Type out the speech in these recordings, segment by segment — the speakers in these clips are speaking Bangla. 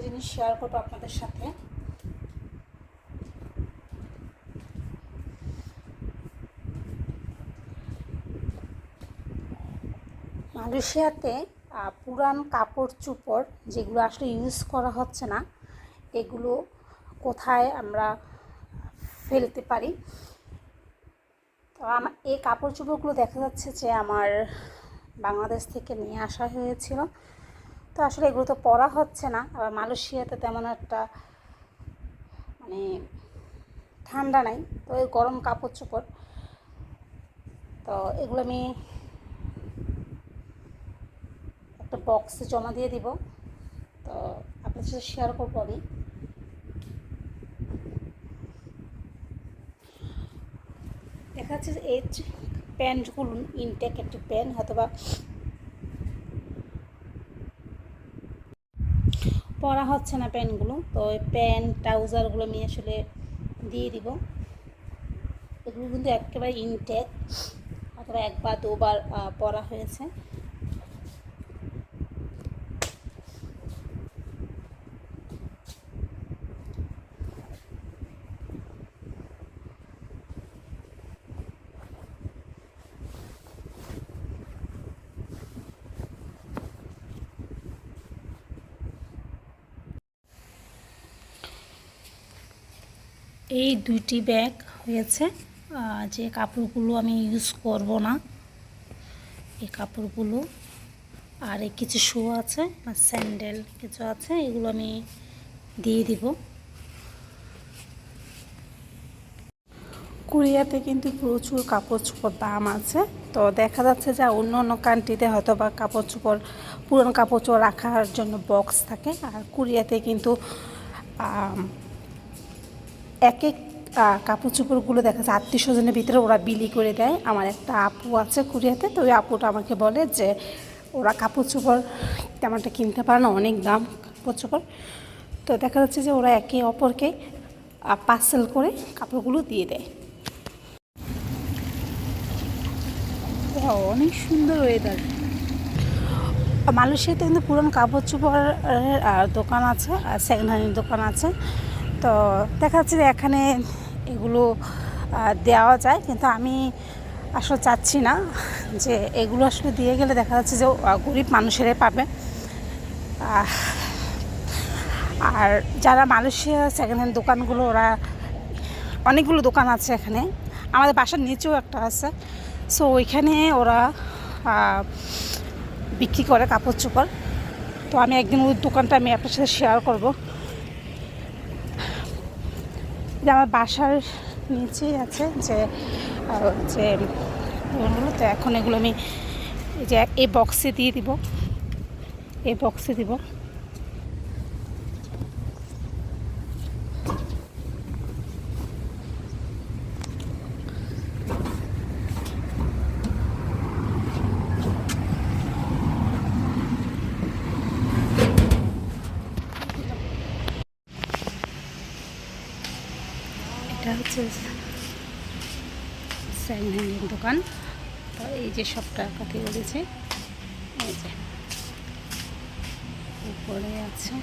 জিনিস শেয়ার করবো আপনাদের সাথে। মালয়েশিয়াতে পুরান কাপড় চোপড় যেগুলো আসলে ইউজ করা হচ্ছে না, এগুলো কোথায় আমরা ফেলতে পারি। তো আমার এই কাপড় চোপড়গুলো দেখা যাচ্ছে যে আমার বাংলাদেশ থেকে নিয়ে আসা হয়েছিল। তো আসলে এগুলো তো পরা হচ্ছে না। আবার মালয়েশিয়াতে তেমন একটা মানে ঠান্ডা নাই, তো এই গরম কাপড় চোপড়, তো এগুলো আমি একটা বক্সে জমা দিয়ে দিব। তো আপনার সাথে শেয়ার করবো আমি। দেখা যাচ্ছে যে এই প্যান্টগুলো ইনটেক একটি প্যান্ট, হয়তো বা পরা হচ্ছে না প্যান্টগুলো। তো ওই প্যান্ট ট্রাউজারগুলো আমি আসলে দিয়ে দিব। এগুলো কিন্তু একেবারে ইনটেক, অথবা একবার দুবার পরা হয়েছে। এই দুইটি ব্যাগ হয়েছে। যে কাপড়গুলো আমি ইউজ করব না, এই কাপড়গুলো, আর এই কিছু শু আছে বা স্যান্ডেল কিছু আছে, এগুলো আমি দিয়ে দিব। কোরিয়াতে কিন্তু প্রচুর কাপড় চোপড় দাম আছে। তো দেখা যাচ্ছে যে অন্য অন্য কান্ট্রিতে হয়তো বা কাপড় চোপড়, পুরনো কাপড় চোপড় রাখার জন্য বক্স থাকে, আর কোরিয়াতে কিন্তু এক এক কাপড় চোপড়গুলো দেখা যাচ্ছে আত্মীয় স্বজনের ভিতরে ওরা বিলি করে দেয়। আমার একটা আপু আছে কোরিয়াতে, তো ওই আপুটা আমাকে বলে যে ওরা কাপড় চোপড় তেমনটা কিনতে পারে না, অনেক দাম কাপড় চোপড়। তো দেখা যাচ্ছে যে ওরা একে অপরকে পার্সেল করে কাপড়গুলো দিয়ে দেয়। অনেক সুন্দর ওয়েদার। মালয়েশিয়াতে কিন্তু পুরনো কাপড় চোপড়ের দোকান আছে, আর সেকেন্ড হ্যান্ড দোকান আছে। তো দেখা যাচ্ছে যে এখানে এগুলো দেওয়া যায়, কিন্তু আমি আসলে চাচ্ছি না যে এগুলো আসলে দিয়ে গেলে দেখা যাচ্ছে যে গরিব মানুষেরাই পাবে। আর যারা মালয়েশিয়া সেকেন্ড হ্যান্ড দোকানগুলো, ওরা অনেকগুলো দোকান আছে এখানে, আমাদের বাসার নিচেও একটা আছে। সো ওইখানে ওরা বিক্রি করে কাপড় চোপড়। তো আমি একদিন ওই দোকানটা আমি আপনার সাথে শেয়ার করব। যে আমার বাসার নিচেই আছে যে যে দোকানগুলো। তো এখন এগুলো আমি এই যে এই বক্সে দিয়ে দিব, এই বক্সে দিব। এটা হচ্ছে সেকেন্ড হ্যান্ডের দোকান। তো এই যে সবটা কাঠি উঠেছে, এই যে উপরে আছে।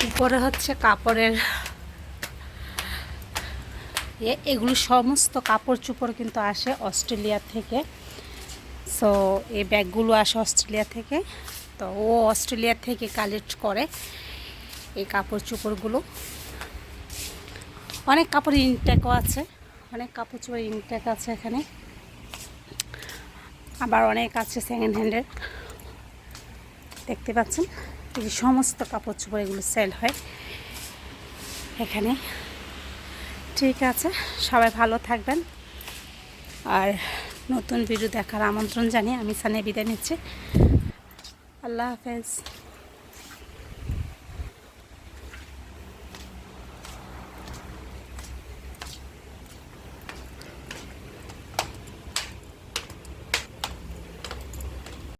উপরে হচ্ছে কাপড়ের এগুলো সমস্ত কাপড় চোপড় কিন্তু আসে অস্ট্রেলিয়া থেকে। সো এই ব্যাগগুলো আসে অস্ট্রেলিয়া থেকে। তো ও অস্ট্রেলিয়া থেকে কালেক্ট করে এই কাপড় চোপড়গুলো। অনেক কাপড় ইনটেকও আছে, অনেক কাপড় চোপড় ইনটেক আছে এখানে, আবার অনেক আছে সেকেন্ড হ্যান্ডের। দেখতে পাচ্ছেন এই সমস্ত কাপড় চোপড় এগুলো সেল হয় এখানে। ঠিক আছে, সবাই ভালো থাকবেন, আর নতুন ভিডিও দেখার আমন্ত্রণ জানিয়ে আমি সানিয়া বিদায় নিচ্ছি। আল্লাহ হাফেজ।